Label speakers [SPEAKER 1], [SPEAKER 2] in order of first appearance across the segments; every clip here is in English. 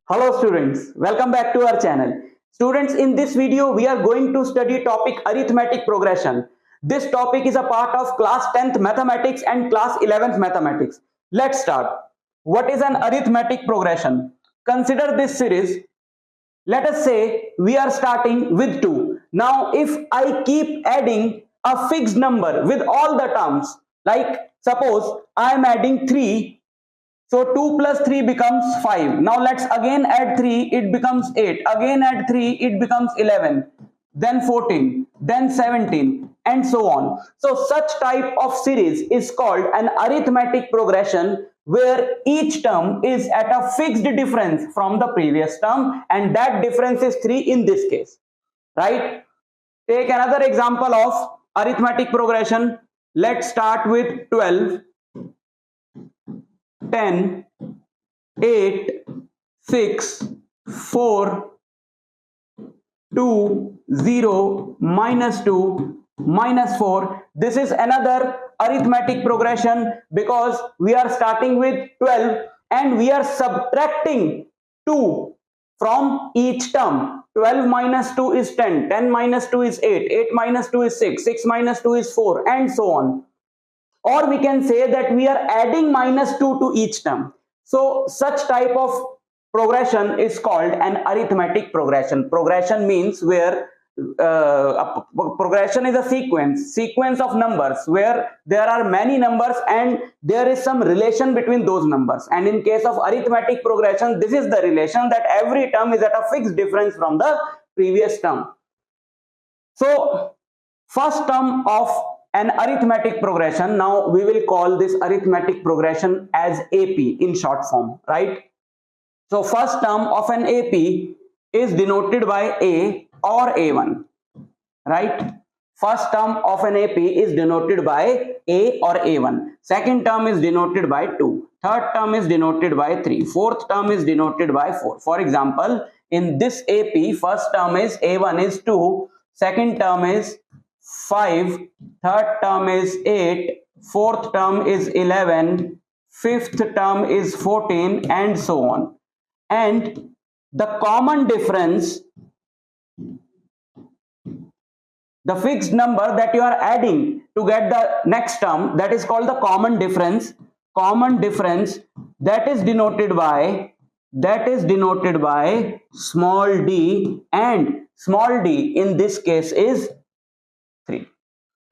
[SPEAKER 1] Hello students, welcome back to our channel. Students, in this video we are going to study topic arithmetic progression. This topic is a part of class 10th mathematics and class 11th mathematics. Let's start. What is an arithmetic progression? Consider this series. Let us say we are starting with 2. Now if I keep adding a fixed number with all the terms, like suppose I am adding 3, so 2 plus 3 becomes 5. Now let's again add 3, it becomes 8. Again add 3, it becomes 11. Then 14, then 17, and so on. So such type of series is called an arithmetic progression, where each term is at a fixed difference from the previous term, and that difference is 3 in this case. Right? Take another example of arithmetic progression. Let's start with 12. 10, 8, 6, 4, 2, 0, minus 2, minus 4. This is another arithmetic progression because we are starting with 12 and we are subtracting 2 from each term. 12 minus 2 is 10, 10 minus 2 is 8, 8 minus 2 is 6, 6 minus 2 is 4, and so on. Or we can say that we are adding minus 2 to each term. So such type of progression is called an arithmetic progression. Progression means where progression is a sequence of numbers where there are many numbers and there is some relation between those numbers. And in case of arithmetic progression, this is the relation that every term is at a fixed difference from the previous term. So first term of an arithmetic progression, now we will call this arithmetic progression as AP in short form, right? So first term of an AP is denoted by A or A1, right? First term of an AP is denoted by A or A1. Second term is denoted by 2. Third term is denoted by 3. Fourth term is denoted by 4. For example, in this AP, first term is A1 is 2, second term is 5, third term is 8, fourth term is 11, fifth term is 14, and so on. And the common difference, the fixed number that you are adding to get the next term, that is called the common difference. Common difference that is denoted by small d, and small d in this case is 3,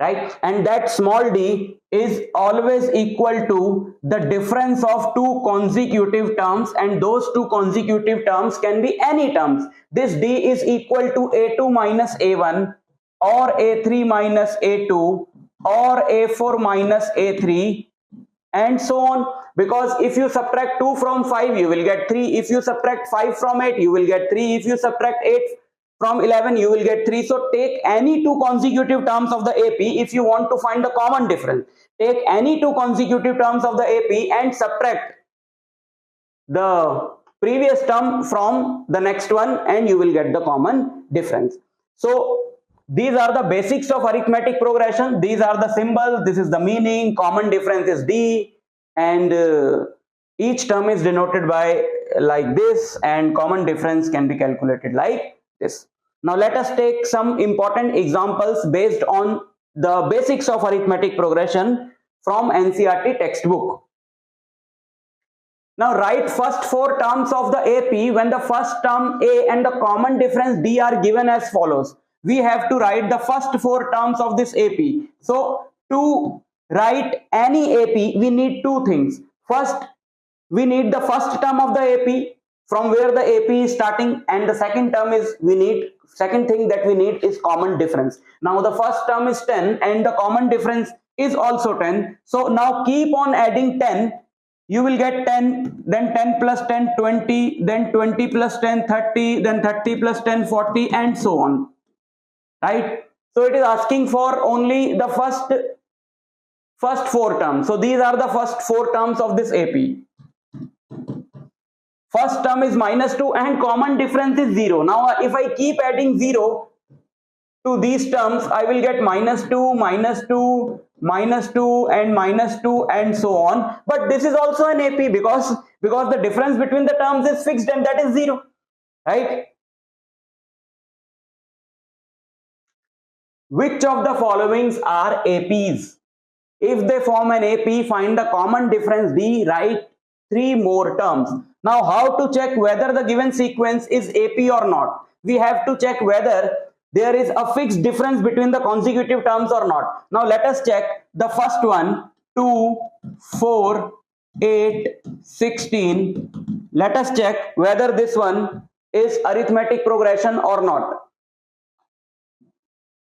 [SPEAKER 1] right? And that small d is always equal to the difference of two consecutive terms, and those two consecutive terms can be any terms. This d is equal to a2 minus a1, or a3 minus a2, or a4 minus a3, and so on. Because if you subtract 2 from 5, you will get 3. If you subtract 5 from 8, you will get 3. If you subtract 8 from 11, you will get 3. So take any two consecutive terms of the AP if you want to find the common difference. Take any two consecutive terms of the AP and subtract the previous term from the next one, and you will get the common difference. So these are the basics of arithmetic progression. These are the symbols. This is the meaning. Common difference is D, and each term is denoted by like this, and common difference can be calculated like this. Now let us take some important examples based on the basics of arithmetic progression from NCERT textbook. Now write first 4 terms of the AP when the first term A and the common difference D are given as follows. We have to write the first 4 terms of this AP. So to write any AP, we need two things. First, we need the first term of the AP from where the AP is starting, and the second term is second thing that we need is common difference. Now the first term is 10 and the common difference is also 10. So now keep on adding 10. You will get 10, then 10 plus 10, 20, then 20 plus 10, 30, then 30 plus 10, 40, and so on. Right? So it is asking for only the first 4 terms. So these are the first 4 terms of this AP. First term is minus 2 and common difference is 0. Now if I keep adding 0 to these terms, I will get minus 2, minus 2, minus 2, and minus 2, and so on. But this is also an AP because because the difference between the terms is fixed and that is 0, right? Which of the followings are APs? If they form an AP, find the common difference D, write 3 more terms. Now, how to check whether the given sequence is AP or not? We have to check whether there is a fixed difference between the consecutive terms or not. Now, let us check the first one, 2, 4, 8, 16. Let us check whether this one is arithmetic progression or not.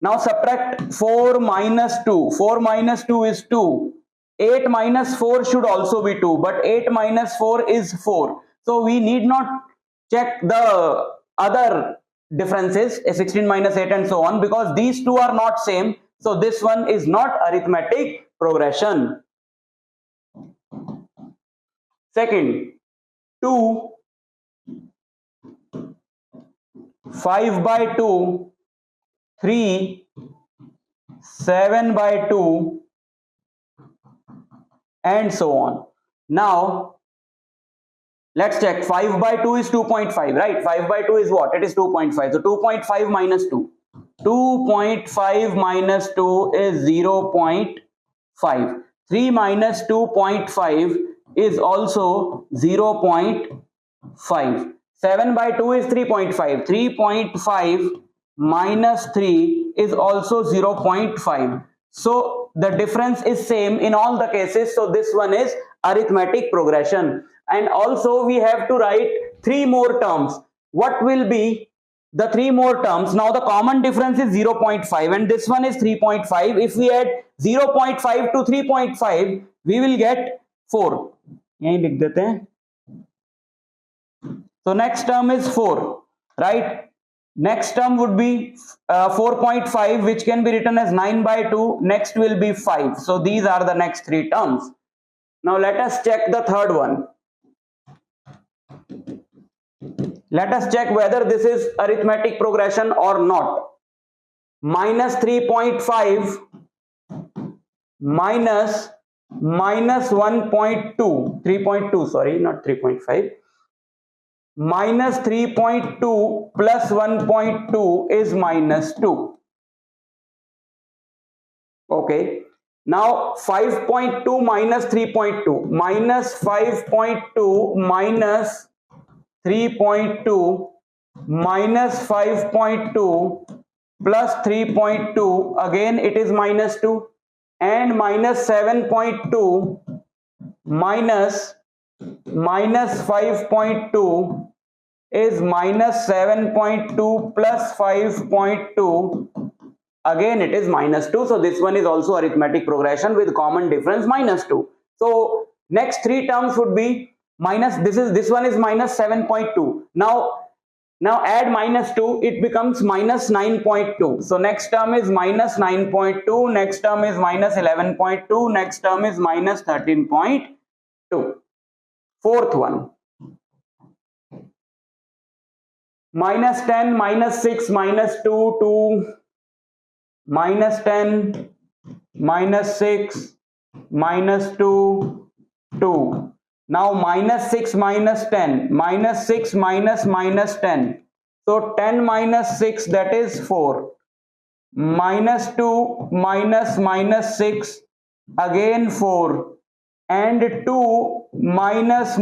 [SPEAKER 1] Now subtract 4 minus 2. 4 minus 2 is 2. 8 minus 4 should also be 2, but 8 minus 4 is 4. So we need not check the other differences, 16 minus 8 and so on, because these two are not same. So this one is not arithmetic progression. Second, 2, 5 by 2, 3, 7 by 2, and so on. Now, let's check. 5 by 2 is 2.5, right? 5 by 2 is what? It is 2.5. So 2.5 minus 2. 2.5 minus 2 is 0.5. 3 minus 2.5 is also 0.5. 7 by 2 is 3.5. 3.5 minus 3 is also 0.5. So the difference is same in all the cases. So this one is arithmetic progression. And also we have to write 3 more terms. What will be the 3 more terms? Now the common difference is 0.5 and this one is 3.5. If we add 0.5 to 3.5, we will get 4. यहीं लिख देते हैं. So next term is 4, right? Next term would be 4.5, which can be written as 9 by 2. Next will be 5. So these are the next 3 terms. Now let us check the third one. Let us check whether this is arithmetic progression or not. Minus 3.5 minus 1.2, 3.2, sorry, not 3.5. Minus 3.2 plus 1.2 is minus 2. Okay. Now 5.2 minus 3.2. Minus 5.2 minus 3.2 minus 5.2 plus 3.2. Again it is minus 2. And minus 7.2 minus 5.2 is minus 7.2 plus 5.2. Again it is minus 2. So this one is also arithmetic progression with common difference minus 2. So next 3 terms would be minus, this one is minus 7.2. Now add minus 2, it becomes minus 9.2. So next term is minus 9.2, next term is minus 11.2, next term is minus 13.2. Fourth one, minus 10, minus 6, minus 2, 2, minus 10, minus 6, minus 2, 2. Now minus 6 minus 10, minus 6 minus 10. So 10 minus 6, that is 4. Minus 2 minus 6, again 4. And 2 minus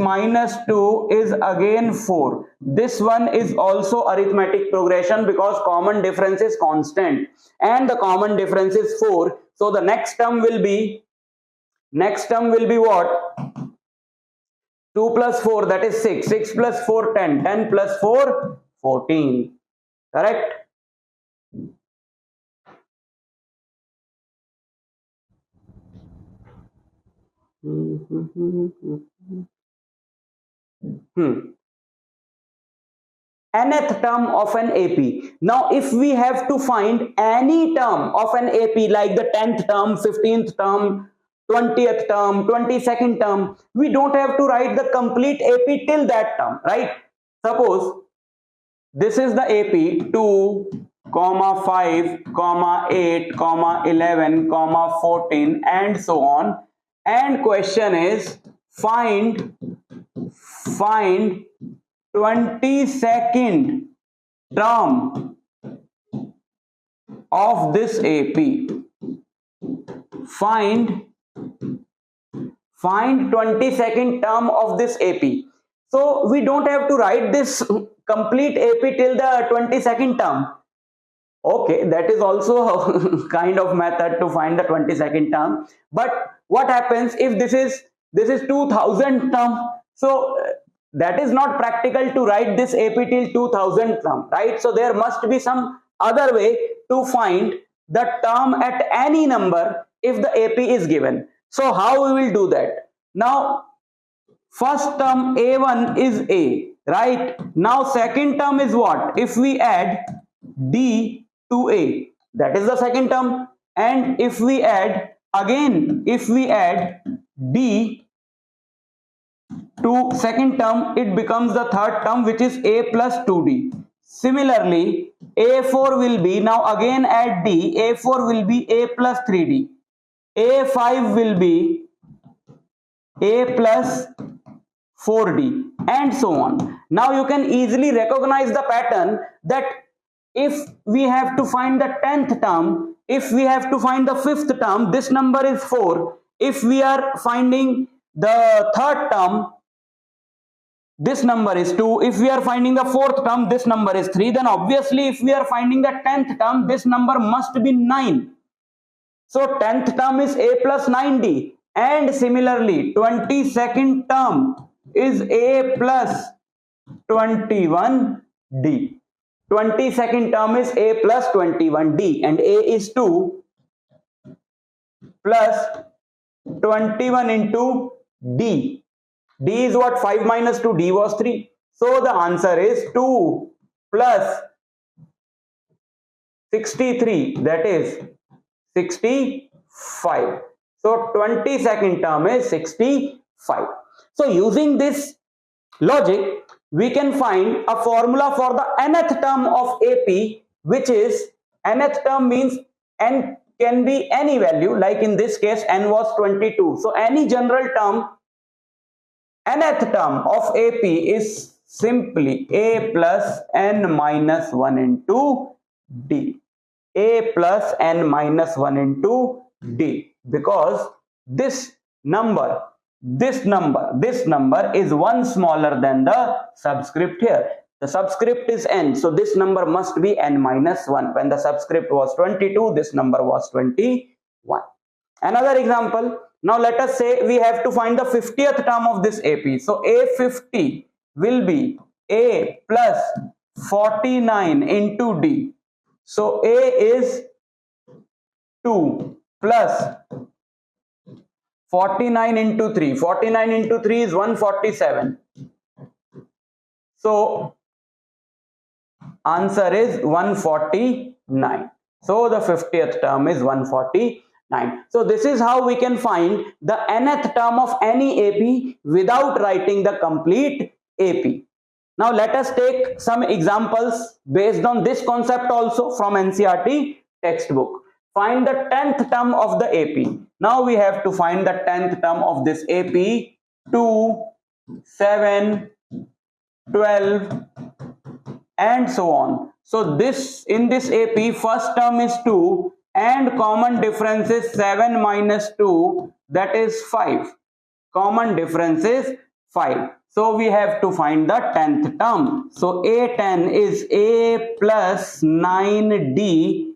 [SPEAKER 1] 2 is again 4. This one is also arithmetic progression because common difference is constant. And the common difference is 4. So the next term will be what? 2 plus 4, that is 6. 6 plus 4, 10. 10 plus 4, 14. Correct? Nth term of an AP. Now if we have to find any term of an AP like the 10th term, 15th term, 20th term, 22nd term, we don't have to write the complete AP till that term, right? Suppose this is the AP 2, 5, 8, 11, 14 and so on, and question is find find 22nd term of this AP. Find 22nd term of this AP. So we don't have to write this complete AP till the 22nd term. Okay, that is also a kind of method to find the 22nd term. But what happens if this is 2000 term? So that is not practical to write this AP till 2000 term, right? So there must be some other way to find the term at any number if the AP is given. So how we will do that? Now first term A1 is A, right? Now second term is what? If we add D to A, that is the second term. And if we add D to second term, it becomes the third term, which is A plus 2D. Similarly, A4 will be, now again add D, A4 will be A plus 3D. A5 will be A plus 4D, and so on. Now you can easily recognize the pattern that if we have to find the 10th term, if we have to find the 5th term, this number is 4. If we are finding the 3rd term, this number is 2. If we are finding the 4th term, this number is 3. Then obviously if we are finding the 10th term, this number must be 9. So 10th term is A plus 9D. And similarly 22nd term is A plus 21D. 22nd term is A plus 21D, and A is 2 plus 21 into D. D is what? 5 minus 2, D was 3. So the answer is 2 plus 63, that is 65. So 22nd term is 65. So using this logic, we can find a formula for the nth term of AP, which is, nth term means n can be any value, like in this case n was 22. So any general term, nth term of AP is simply A plus n minus 1 into D. A plus n minus 1 into D, because this number is one smaller than the subscript here. The subscript is n, so this number must be n minus 1. When the subscript was 22, this number was 21. Another example, now let us say we have to find the 50th term of this AP. So A50 will be A plus 49 into D. So A is 2 plus 49 into 3. 49 into 3 is 147. So answer is 149. So the 50th term is 149. So this is how we can find the nth term of any AP without writing the complete AP. Now let us take some examples based on this concept also from NCERT textbook. Find the 10th term of the AP. Now we have to find the 10th term of this AP. 2, 7, 12, and so on. So this, in this AP, first term is 2 and common difference is 7 minus 2, that is 5. Common difference is 5. So we have to find the 10th term. So A10 is A plus 9D.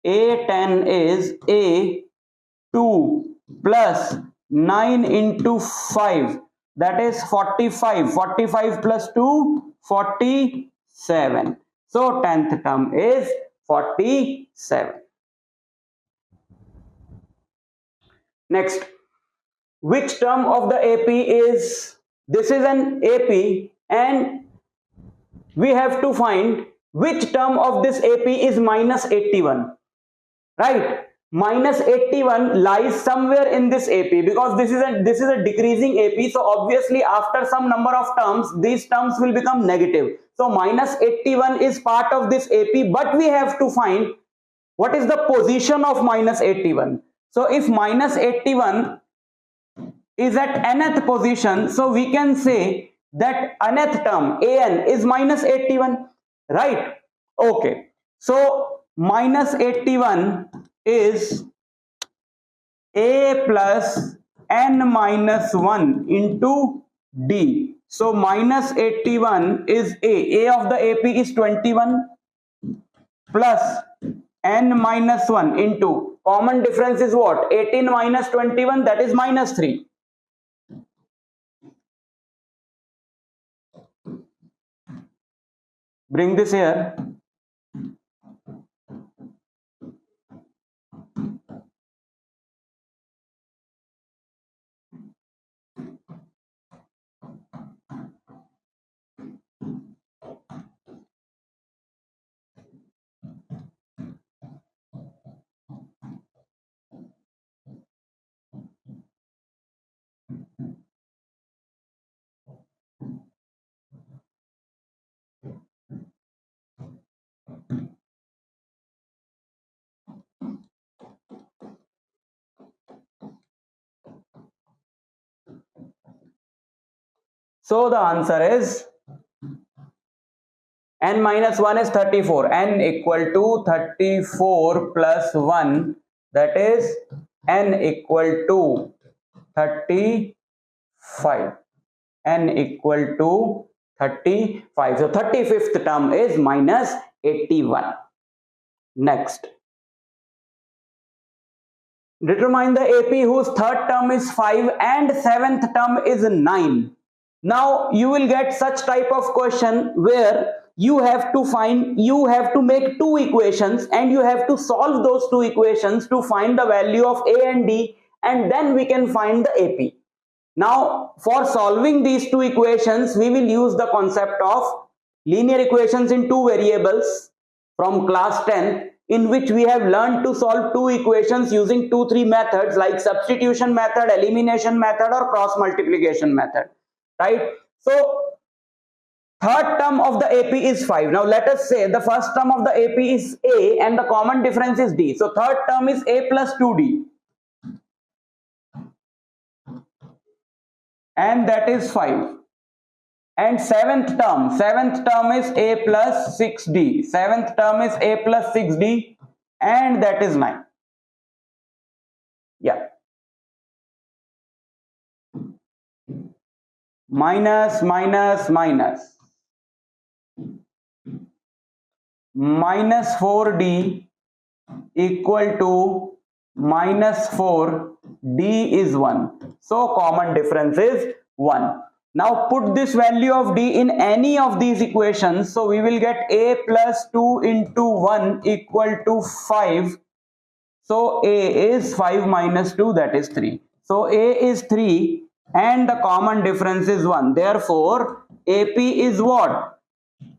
[SPEAKER 1] A10 is A2 plus 9 into 5, that is 45. 45 plus 2, 47. So 10th term is 47. Next, which term of the AP is, this is an AP and we have to find which term of this AP is minus 81. Right, minus 81 lies somewhere in this AP, because this is a decreasing AP. So obviously after some number of terms, these terms will become negative. So minus 81 is part of this AP, but we have to find what is the position of minus 81. So if minus 81 is at nth position, so we can say that nth term an is minus 81, right? Okay, so minus 81 is a plus n minus 1 into d. So minus 81 is a of the AP is 21 plus n minus 1 into common difference is what? 18 minus 21, that is minus 3. Bring this here. So the answer is n minus 1 is 34, n equal to 34 plus 1, that is n equal to 35, n equal to 35. So 35th term is minus 81. Next, determine the AP whose third term is 5 and seventh term is 9. Now you will get such type of question where you have to make two equations and you have to solve those two equations to find the value of A and D, and then we can find the AP. Now for solving these two equations, we will use the concept of linear equations in two variables from class 10, in which we have learned to solve two equations using 2-3 methods like substitution method, elimination method, or cross multiplication method, right? So third term of the AP is 5. Now let us say the first term of the AP is A and the common difference is D. So third term is A plus 2D, and that is 5. And seventh term is A plus 6D. Seventh term is A plus 6D, and that is 9. Yeah. Minus minus 4D equal to minus 4, D is 1. So common difference is 1. Now put this value of D in any of these equations. So we will get A plus 2 into 1 equal to 5. So A is 5 minus 2, that is 3. So A is 3 and the common difference is 1. Therefore AP is what?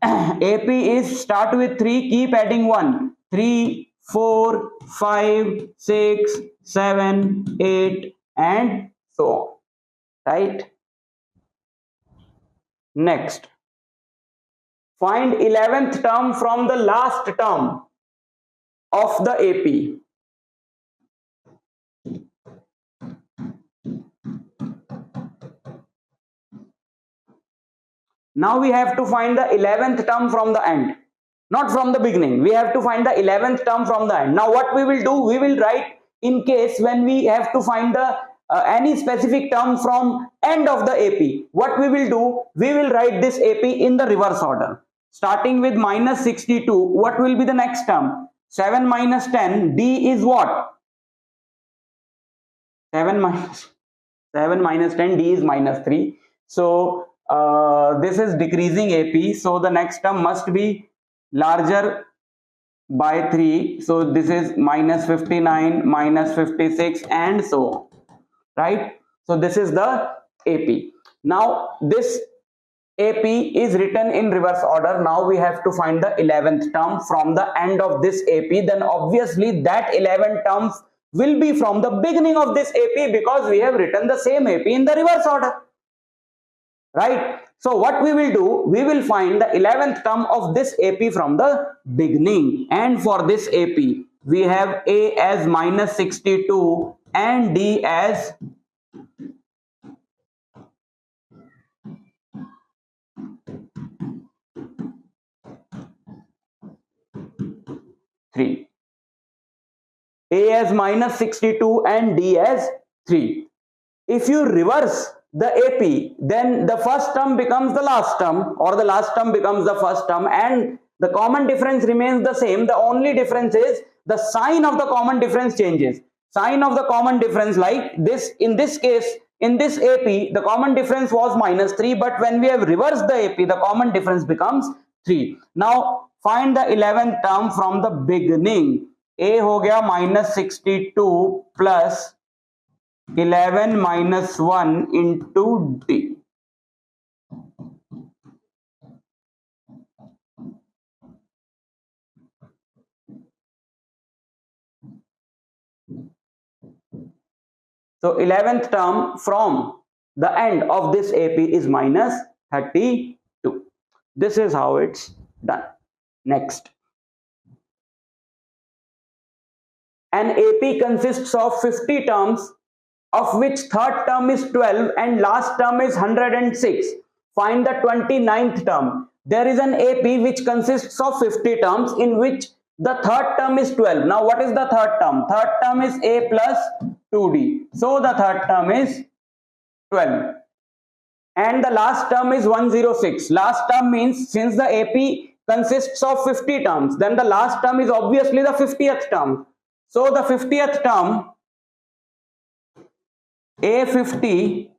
[SPEAKER 1] AP is start with 3, keep adding 1. 3, 4, 5, 6, 7, 8 and so on, right? Next, find 11th term from the last term of the AP. Now we have to find the 11th term from the end, not from the beginning. We have to find the 11th term from the end. Now what we will do, we will write, in case when we have to find the any specific term from end of the AP, what we will do, we will write this AP in the reverse order. Starting with minus 62, what will be the next term? 7 minus 10, D is what? 7 minus 10, D is minus 3. So this is decreasing AP, so the next term must be larger by 3. So this is minus 59, minus 56 and so on, right? So this is the AP. Now this AP is written in reverse order. Now we have to find the 11th term from the end of this AP. Then obviously that 11 terms will be from the beginning of this AP, because we have written the same AP in the reverse order, right? So what we will do, we will find the 11th term of this AP from the beginning, and for this AP we have A as minus 62 and D as A as minus 62 and D as 3. If you reverse the AP, then the first term becomes the last term, or the last term becomes the first term, and the common difference remains the same. The only difference is the sign of the common difference changes. Sign of the common difference, like this, in this case, in this AP, the common difference was minus 3, but when we have reversed the AP, the common difference becomes 3. Now find the 11th term from the beginning. A हो गया minus 62 plus 11 minus 1 into D. So 11th term from the end of this AP is minus 32. This is how it's done. Next. An AP consists of 50 terms, of which third term is 12 and last term is 106. Find the 29th term. There is an AP which consists of 50 terms in which the third term is 12. Now what is the third term? Third term is A plus 2D. So the third term is 12. And the last term is 106. Last term means since the AP consists of 50 terms, then the last term is obviously the 50th term. So the 50th term, A50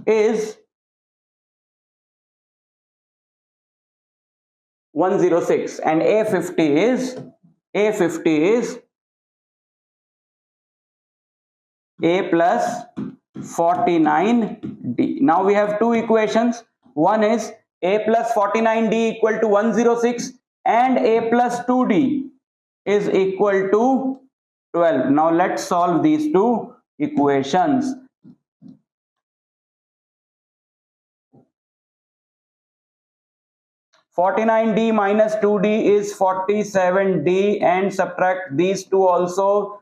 [SPEAKER 1] is 106 and A50 is A plus 49D. Now we have two equations. One is A plus 49D equal to 106 and A plus 2D is equal to 12. Now let's solve these two equations. (49D minus 2D is 47D, and subtract these two also,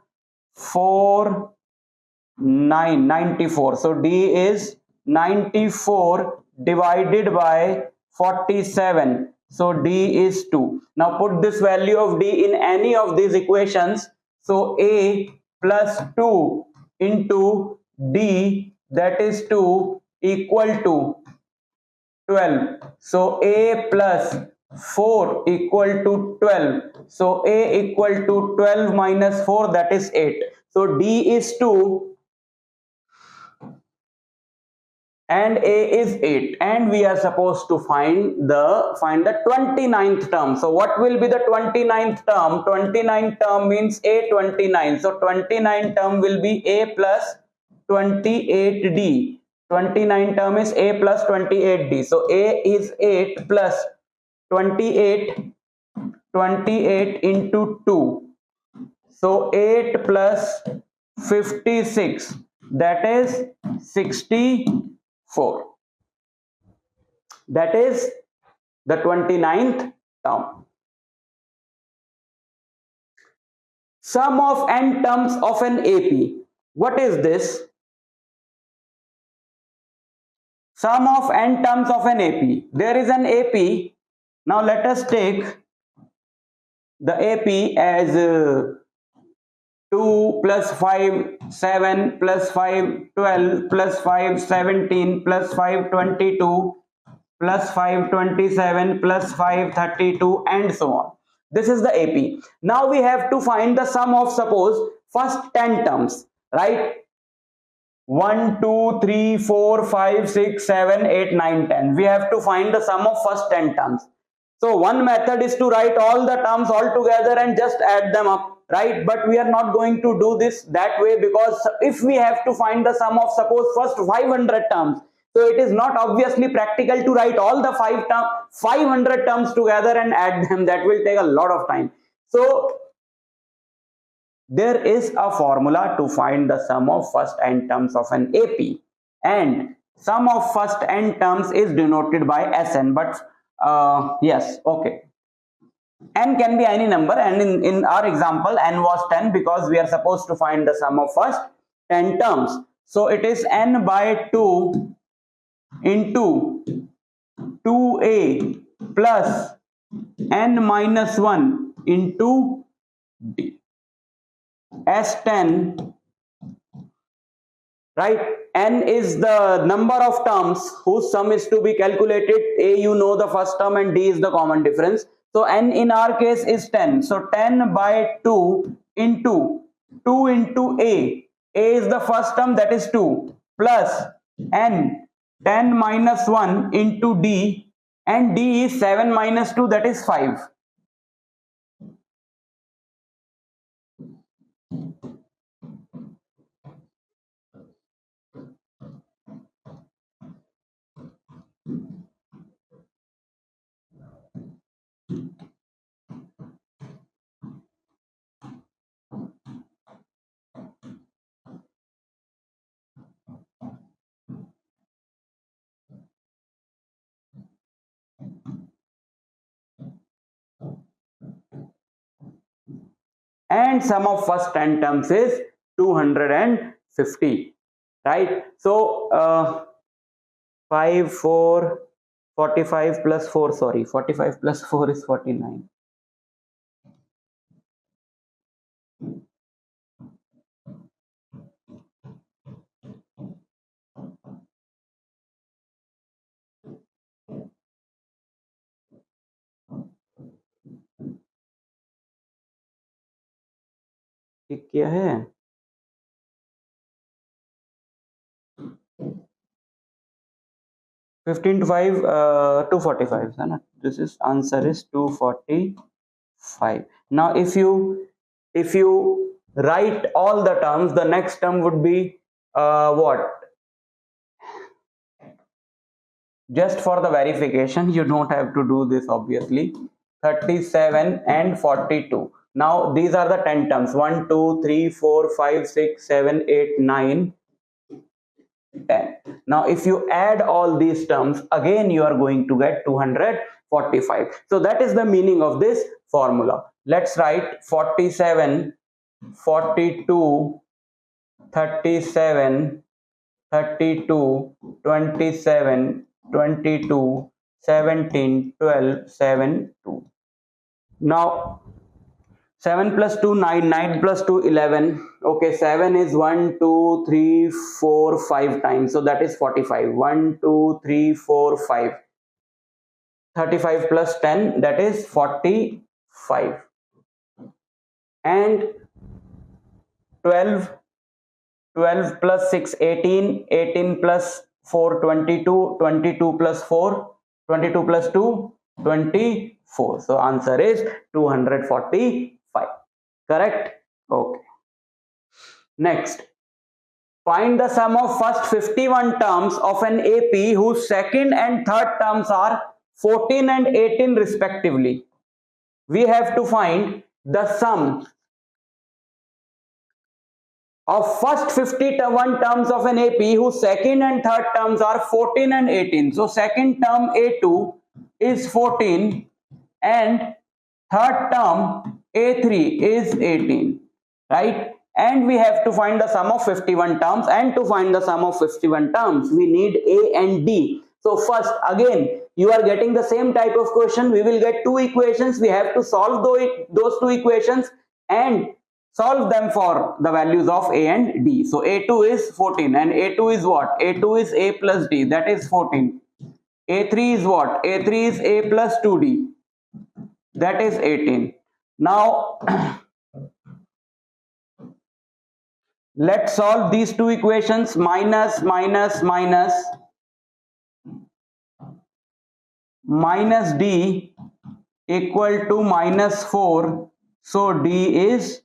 [SPEAKER 1] 94. So D is 94 divided by 47. So D is 2. Now put this value of D in any of these equations. So A plus 2 into D, that is 2, equal to 12. So A plus 4 equal to 12. So A equal to 12 minus 4, that is 8. So D is 2 and A is 8, and we are supposed to find the 29th term. So what will be the 29th term? 29th term means A29. So 29th term will be A plus 28D. 29 term is A plus 28D. So A is 8 plus 28 into 2. So 8 plus 56, that is 64. That is the 29th term. Sum of n terms of an AP. What is this? Sum of n terms of an AP. There is an AP. Now let us take the AP as 2 plus 5 7 plus 5 12 plus 5 17 plus 5 22 plus 5 27 plus 5 32 and so on. This is the AP. Now we have to find the sum of, suppose, first 10 terms, right? 1 2 3 4 5 6 7 8 9 10. We have to find the sum of first 10 terms. So one method is to write all the terms all together and just add them up, right? But we are not going to do this that way, because if we have to find the sum of, suppose, first 500 terms, so it is not obviously practical to write all the 500 terms together and add them. That will take a lot of time. So there is a formula to find the sum of first n terms of an AP, and sum of first n terms is denoted by Sn. But yes, okay, n can be any number, and in our example n was 10 because we are supposed to find the sum of first 10 terms. So it is n by 2 into 2a plus n minus 1 into d. S10, right? N is the number of terms whose sum is to be calculated. A, you know the first term, and D is the common difference. So N in our case is 10. So 10 by 2 into 2 into A. A is the first term, that is 2, plus N 10 minus 1 into D, and D is 7 minus 2, that is 5. And sum of first 10 terms is 250, right? So 5 4 45 plus 4, sorry, 45 plus 4 is 49. क्या है? 15 to 5, 245 है ना? This is answer is 245. Now if you write all the terms, the next term would be what? Just for the verification, you don't have to do this obviously. 37 and 42. Now these are the 10 terms: 1 2 3 4 5 6 7 8 9 10. Now if you add all these terms, again you are going to get 245. So that is the meaning of this formula. Let's write 47 42 37 32 27 22 17 12 7 2. Now 7 plus 2 9, 9 plus 2 11. Okay, 7 is 1 2 3 4 5 times, so that is 45. 1 2 3 4 5. 35 plus 10, that is 45. And 12 plus 6 18, 18 plus 4 22, 22 plus 4 22 plus 2 24. So answer is 245. Correct? Okay. Next, find the sum of first 51 terms of an AP whose second and third terms are 14 and 18 respectively. We have to find the sum of first 51 terms of an AP whose second and third terms are 14 and 18. So second term A2 is 14 and third term A3 is 18, right? And we have to find the sum of 51 terms, and to find the sum of 51 terms we need A and D. So first, again you are getting the same type of question. We will get two equations. We have to solve those two equations and solve them for the values of A and D. So A2 is 14 and A2 is what? A2 is A plus D, that is 14. A3 is what? A3 is A plus 2D, that is 18. Now let's solve these two equations. Minus minus minus minus D equal to minus 4. So D is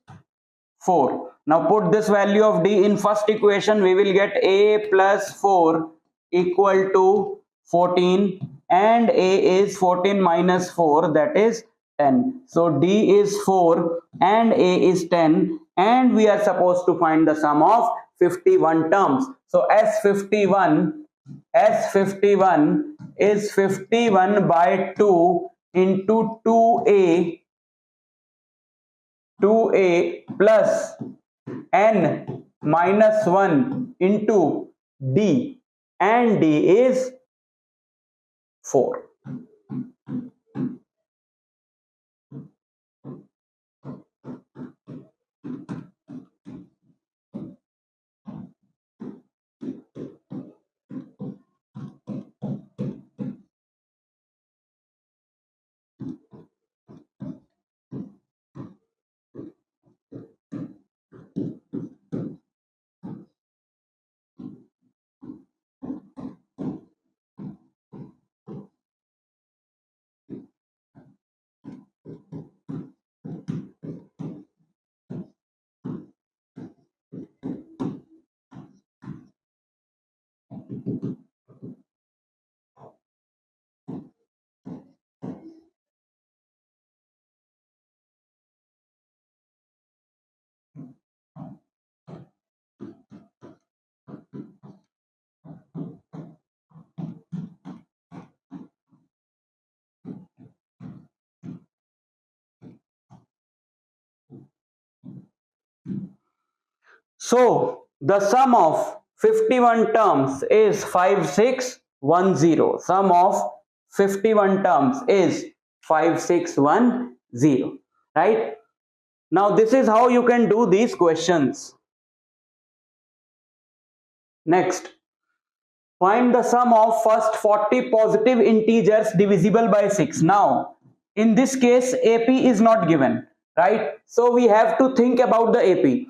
[SPEAKER 1] 4. Now put this value of D in first equation. We will get A plus 4 equal to 14, and A is 14 minus 4, that is 10. So D is 4 and A is 10, and we are supposed to find the sum of 51 terms. So S51 is 51 by 2 into 2A plus N minus 1 into D, and D is 4. So the sum of 51 terms is 5610. Sum of 51 terms is 5610, right? Now this is how you can do these questions. Next, find the sum of first 40 positive integers divisible by 6. Now in this case AP is not given, right? So we have to think about the AP.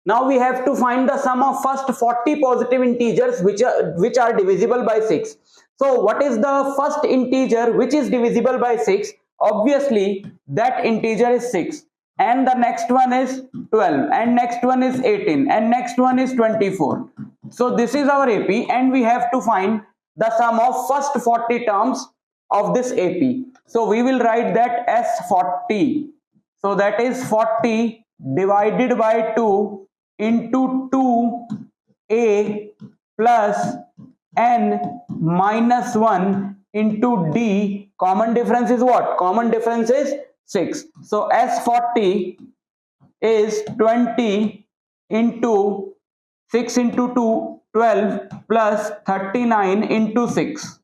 [SPEAKER 1] Now we have to find the sum of first 40 positive integers which are divisible by 6. So what is the first integer which is divisible by 6? Obviously that integer is 6, and the next one is 12, and next one is 18, and next one is 24. So this is our AP, and we have to find the sum of first 40 terms of this AP. So we will write that as 40. So that is 40 divided by 2 into 2a plus n minus 1 into d. Common difference is what? Common difference is 6. So S40 is 20 into 6 into 2, 12 plus 39 into 6.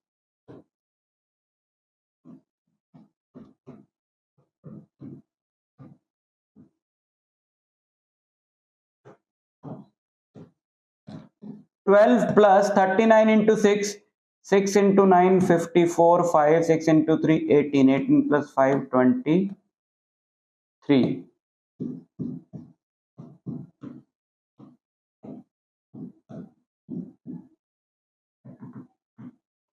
[SPEAKER 1] Twelve plus 39 into 6, 6 into 9, 54, 5, 6 into 3, 18, 18 plus 5, 23.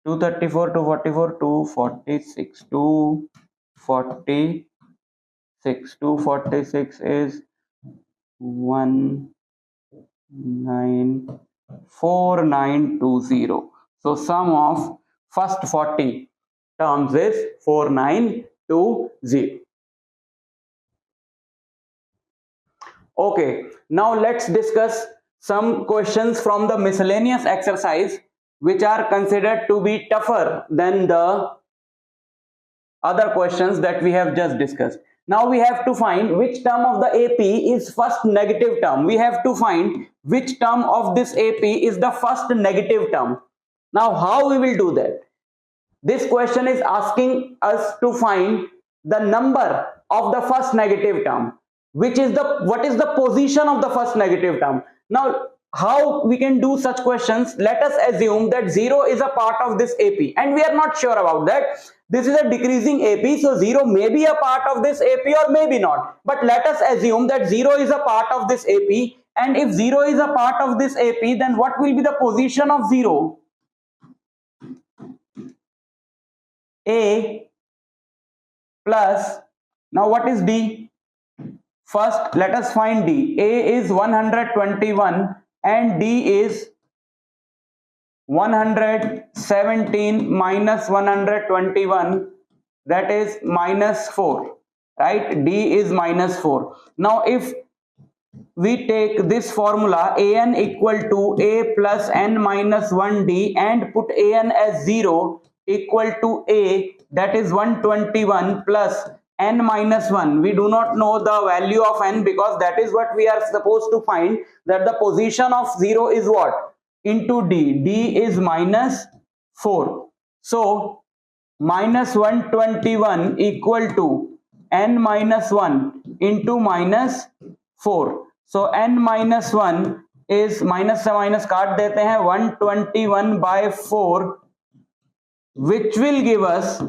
[SPEAKER 1] 234, 244, 246, 246, 246 is 4920. So sum of first 40 terms is 4920. Okay, now let's discuss some questions from the miscellaneous exercise which are considered to be tougher than the other questions that we have just discussed. Now we have to find which term of the AP is first negative term. We have to find which term of this AP is the first negative term. Now how we will do that? This question is asking us to find the number of the first negative term, what is the position of the first negative term. Now how we can do such questions? Let us assume that 0 is a part of this AP, and we are not sure about that. This is a decreasing AP, so 0 may be a part of this AP or maybe not, but let us assume that 0 is a part of this AP, and if 0 is a part of this AP, then what will be the position of 0? A plus, now what is D? First let us find D. A is 121 and D is 117 minus 121, that is minus 4, right? D is minus 4. Now if we take this formula an equal to a plus n minus 1d and put an as 0 equal to a, that is 121 plus n minus 1. We do not know the value of n because that is what we are supposed to find, that the position of 0 is what? Into d. D is minus 4. So minus 121 equal to n minus 1 into minus 4. So n minus 1 is minus से minus काट देते हैं 121 by 4, which will give us,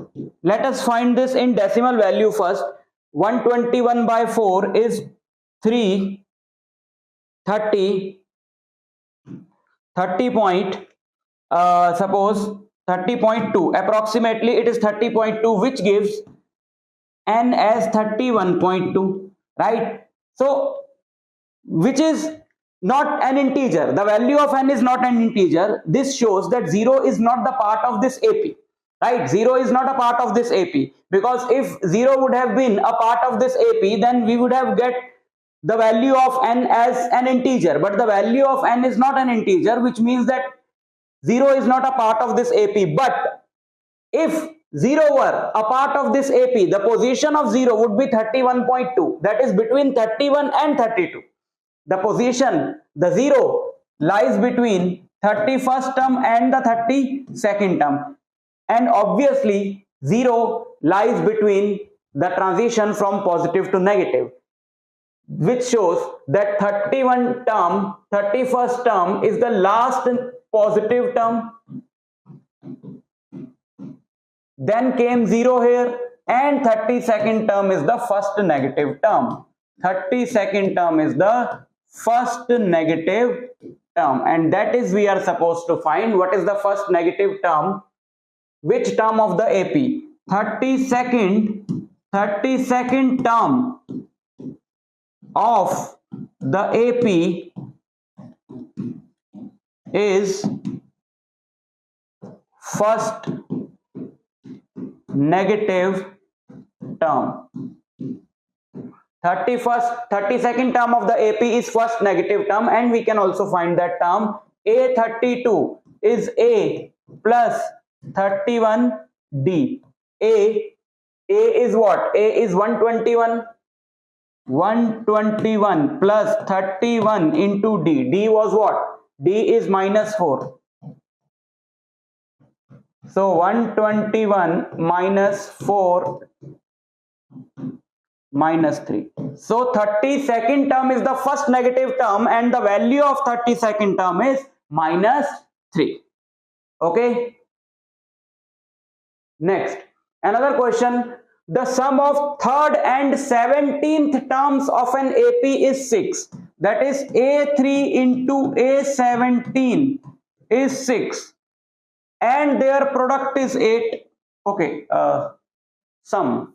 [SPEAKER 1] let us find this in decimal value first. 121 by 4 is 30 point, suppose 30.2, approximately it is 30.2, which gives n as 31.2, right? So which is not an integer. The value of n is not an integer. This shows that 0 is not the part of this AP, right? 0 is not a part of this AP, because if 0 would have been a part of this AP, then we would have get the value of n as an integer, but the value of n is not an integer, which means that 0 is not a part of this AP. But if 0 were a part of this AP, the position of 0 would be 31.2, that is between 31 and 32. the position, the 0 lies between 31st term and the 32nd term, and obviously 0 lies between the transition from positive to negative, which shows that 31st term is the last positive term, then came 0 here, and 32nd term is the first negative term. 32nd term is the first negative term, and that is we are supposed to find what is the first negative term, which term of the AP. 32nd term of the AP is first negative term. 32nd term of the AP is first negative term, and we can also find that term. A32 is A plus 31D. A is what? A is 121. 121 plus 31 into D. D was what? D is minus 4. So 121 minus 4 minus 3. So 32nd term is the first negative term, and the value of 32nd term is minus 3. Okay. Next, another question. The sum of third and 17th terms of an AP is 6. That is A3 into A17 is 6. And their product is 8. Okay, sum.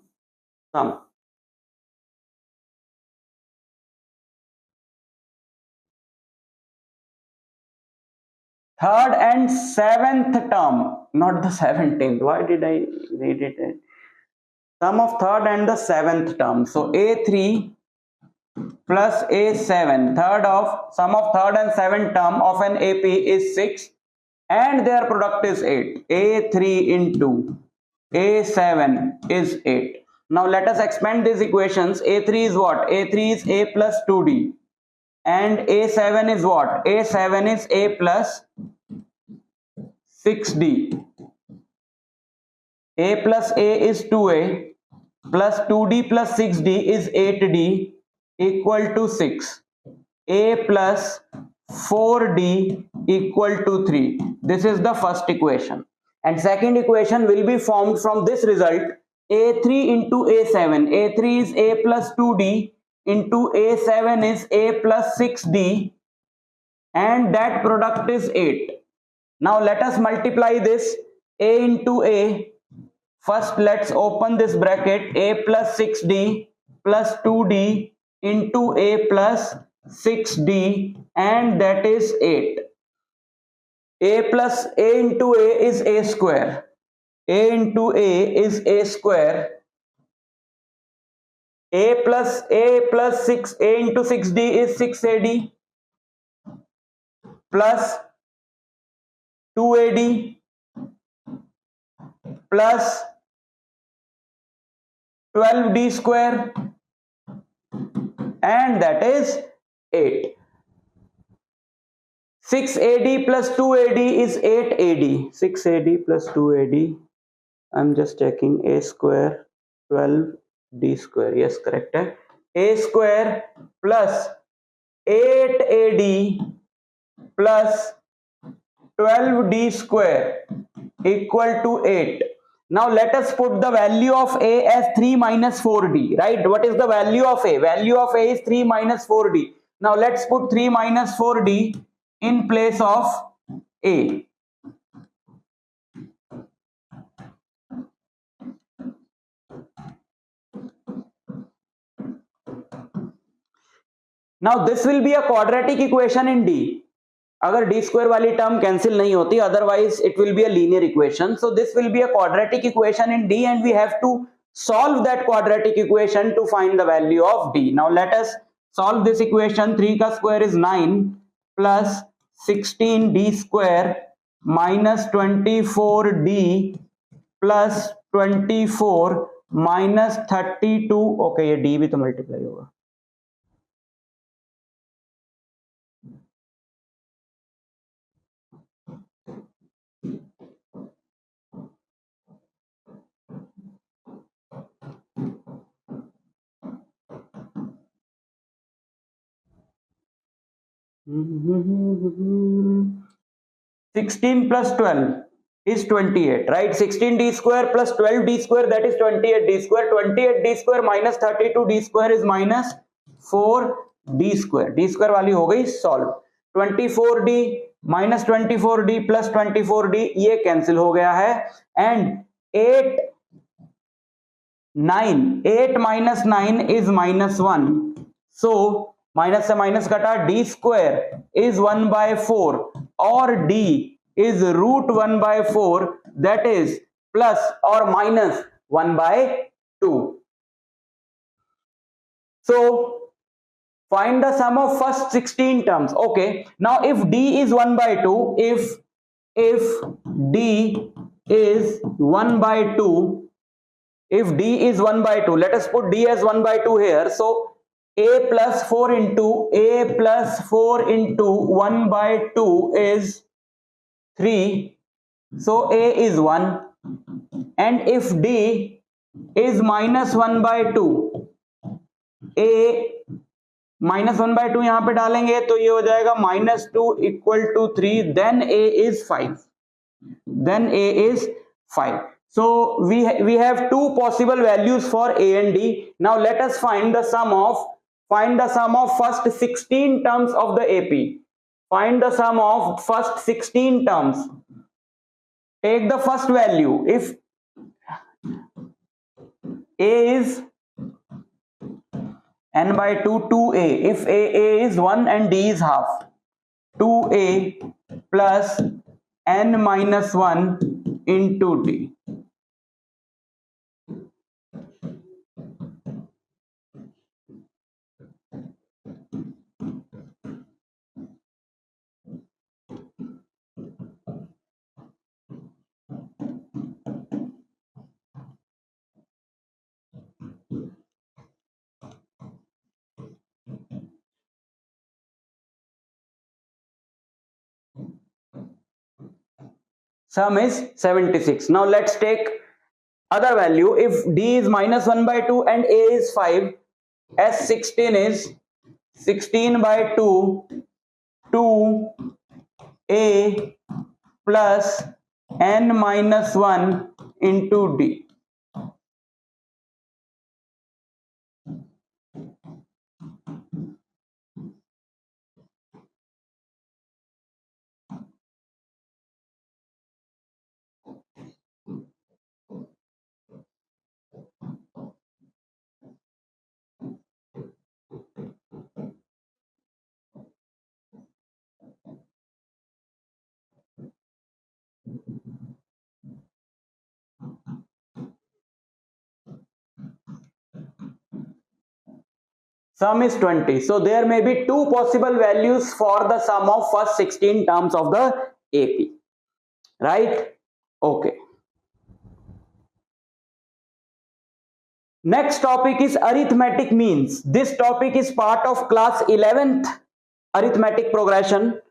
[SPEAKER 1] Third and 7th term, not the 17th. Why did I read it? Sum of third and the 7th term. So A3 plus A7. Sum of third and 7th term of an AP is 6. And their product is 8. A3 into A7 is 8. Now let us expand these equations. A3 is what? A3 is A plus 2D. And A7 is what? A7 is A plus 6D. A plus A is 2A plus 2D plus 6D is 8D equal to 6. A plus 4D equal to 3. This is the first equation. And second equation will be formed from this result. A3 into A7. A3 is A plus 2D into A7 is A plus 6D, and that product is 8. Now let us multiply this. A into A. First let's open this bracket. A plus 6D plus 2D into A plus 6D, and that is 8. A into A is A square. A into A is A square. A plus 6, A into 6D is 6AD plus 2AD plus 12D square, and that is 8. 6AD plus 2AD is 8AD. 6AD plus 2AD. I'm just checking. A square 12D square. Yes, correct. A square plus 8AD plus 12D square equal to 8. Now let us put the value of A as 3 minus 4D, right? What is the value of A? Value of A is 3 minus 4D. Now let's put 3 minus 4D in place of A. Now this will be a quadratic equation in D. अगर D square वाली term cancel नहीं होती, otherwise it will be a linear equation. So this will be a quadratic equation in D, and we have to solve that quadratic equation to find the value of D. Now let us solve this equation. 3 का square is 9 plus 16D square minus 24D plus 24 minus 32. Okay, ये D भी तो multiply होगा. 16 plus 12 is 28, right? 16d square plus 12d square, that is 28d square. 28d square minus 32d square is minus 4d square. d square वाली हो गई solve. 24d minus 24d plus 24d ये cancel हो गया है. And 8 minus 9 is minus 1. So minus से minus कटा, D square is 1/4 और D is √1/4, that is plus और minus 1/2. So find the sum of first 16 terms. Okay, now if d is 1/2, if d is 1/2, if d is 1/2, let us put d as 1/2 here. So a plus 4 into 1/2 is 3. So a is 1. And if d is minus 1/2, a minus 1/2 यहां पे डालेंगे तो ये हो जाएगा -2 equal to 3. Then a is 5. Then a is 5. So we have two possible values for a and d. Now let us find the sum of first 16 terms of the AP. Find the sum of first 16 terms. Take the first value. If a is n/2, 2a. If a is 1 and d is half, 2a plus n minus 1 into d. Sum is 76. Now let's take other value. If d is minus 1/2 and a is 5, s16 is 16/2, 2a plus n minus 1 into d. Sum is 20. So there may be two possible values for the sum of first 16 terms of the AP. Right? Okay. Next topic is arithmetic means. This topic is part of class 11th arithmetic progression.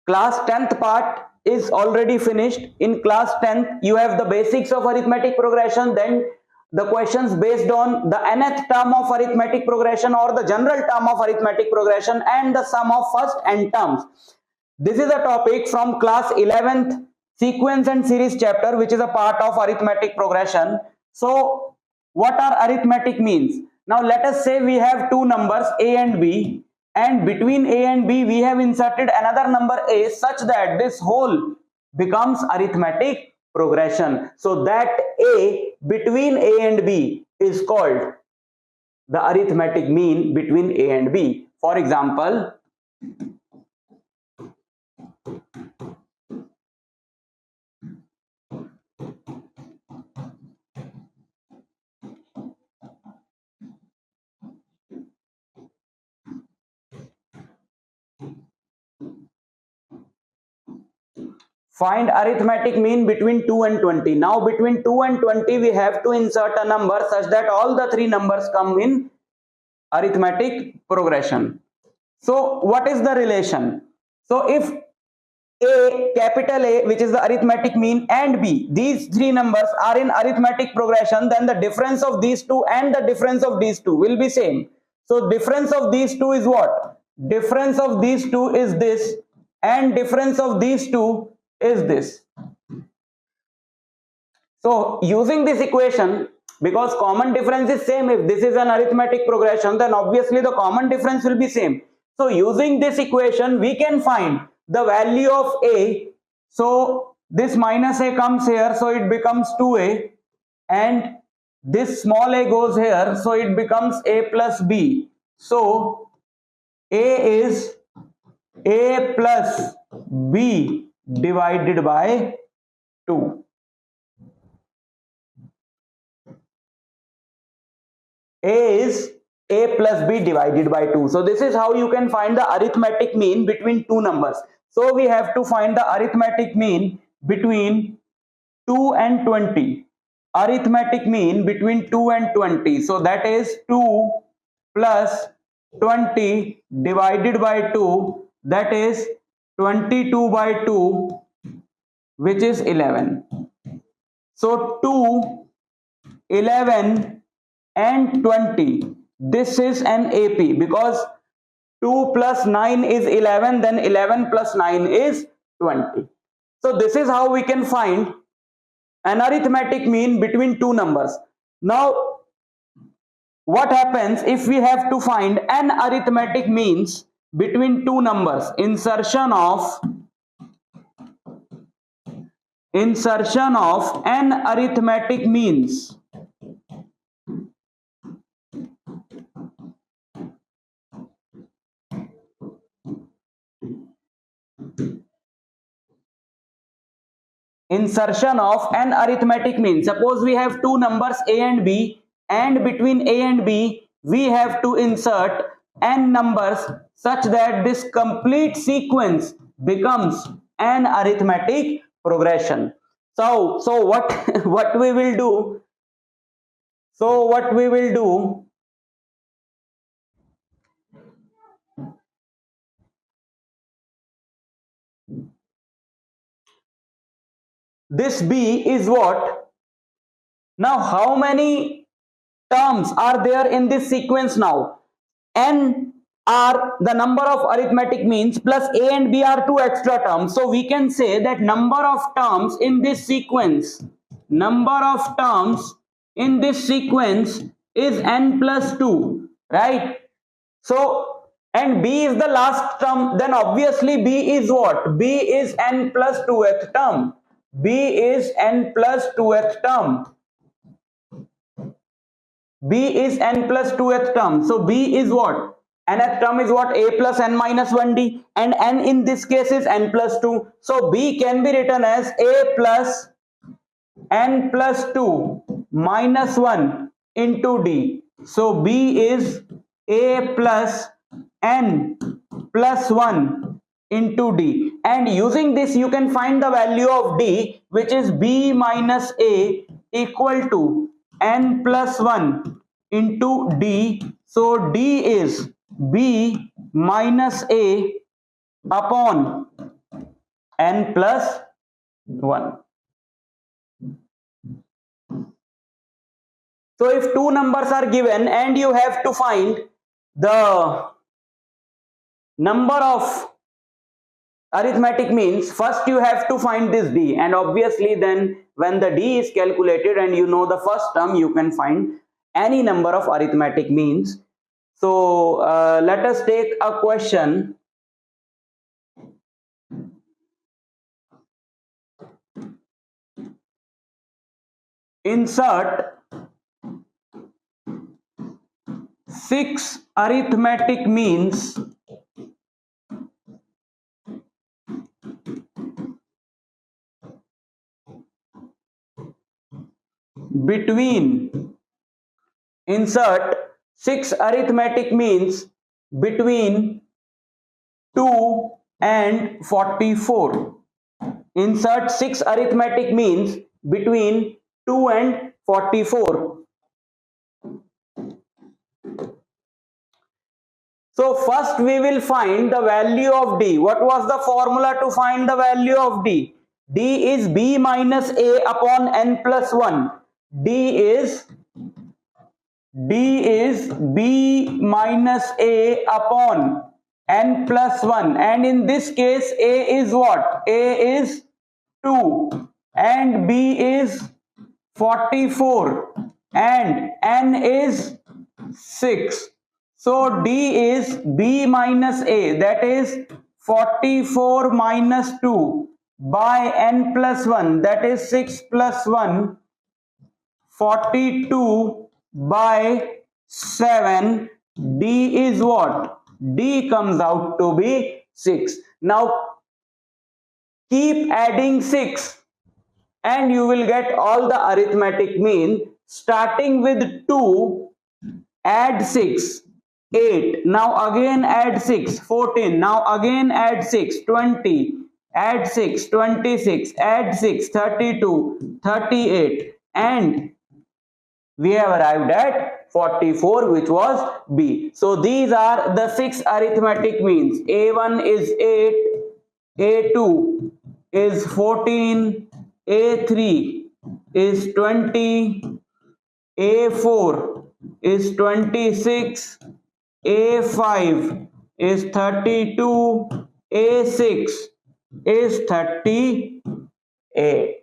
[SPEAKER 1] Class 10th part is already finished. In class 10th, you have the basics of arithmetic progression, then the questions based on the nth term of arithmetic progression or the general term of arithmetic progression, and the sum of first n terms. This is a topic from class 11th sequence and series chapter, which is a part of arithmetic progression. So what are arithmetic means? Now let us say we have two numbers a and b, and between a and b we have inserted another number a, such that this whole becomes arithmetic progression. So that a between a and b is called the arithmetic mean between a and b. For example, find arithmetic mean between 2 and 20. Now between 2 and 20 we have to insert a number such that all the three numbers come in arithmetic progression. So what is the relation? So if a, capital A, which is the arithmetic mean, and b, these three numbers are in arithmetic progression, then the difference of these two and the difference of these two will be same. So difference of these two is what? difference of these two is this, and difference of these two is this. So using this equation, because common difference is same, if this is an arithmetic progression, then obviously the common difference will be same. So using this equation, we can find the value of a. So this minus a comes here, so it becomes 2a, and this small a goes here, so it becomes a plus b. So a is a plus b divided by 2. A is a plus b divided by 2. So this is how you can find the arithmetic mean between two numbers. So we have to find the arithmetic mean between 2 and 20. Arithmetic mean between 2 and 20. So that is 2 plus 20 divided by 2. That is 22 by 2, which is 11. So 2, 11 and 20. This is an AP, because 2 plus 9 is 11, then 11 plus 9 is 20. So this is how we can find an arithmetic mean between two numbers. Now, what happens if we have to find an arithmetic means between two numbers? Insertion of an arithmetic means. Insertion of an arithmetic mean. Suppose we have two numbers a and b, and between a and b we have to insert n numbers such that this complete sequence becomes an arithmetic progression. So what we will do? So what we will do? This b is what? Now how many terms are there in this sequence now? N are the number of arithmetic means, plus a and b are two extra terms. So we can say that number of terms in this sequence, is n plus 2, right? So, and b is the last term, then obviously b is what? B is n plus 2th term. B is n plus 2th term. B is n plus 2th term. So b is what? Nth term is what? A plus n minus 1d, and n in this case is n plus 2. So b can be written as a plus n plus 2 minus 1 into d. So b is a plus n plus 1 into d, and using this you can find the value of d, which is b minus a equal to n plus 1 into d. So d is b minus a upon n plus 1. So if two numbers are given and you have to find the number of arithmetic means, first you have to find this d, and obviously then when the d is calculated and you know the first term, you can find any number of arithmetic means. So let us take a question. Insert 6 arithmetic means between, insert 6 arithmetic means between 2 and 44. Insert 6 arithmetic means between 2 and 44. So first we will find the value of d. What was the formula to find the value of d? D is b minus a upon n plus 1. D is b minus a upon n plus 1, and in this case a is what? A is 2 and b is 44 and n is 6. So d is b minus a, that is 44 minus 2 by n plus 1, that is 6 plus 1, 42 by 7. D is what? D comes out to be 6. Now keep adding 6 and you will get all the arithmetic mean. Starting with 2, add 6, 8. Now again add 6, 14. Now again add 6, 20. Add 6, 26. Add 6, 32, 38. And we have arrived at 44, which was B. So these are the 6 arithmetic means. A1 is 8, A2 is 14, A3 is 20, A4 is 26, A5 is 32, A6 is 38.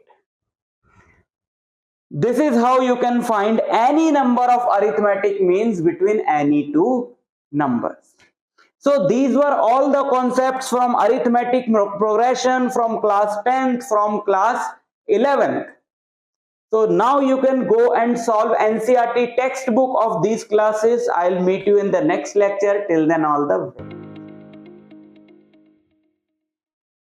[SPEAKER 1] This is how you can find any number of arithmetic means between any two numbers. So these were all the concepts from arithmetic progression from class 10th, from class 11th. So now you can go and solve NCERT textbook of these classes. I'll meet you in the next lecture. Till then, all the best.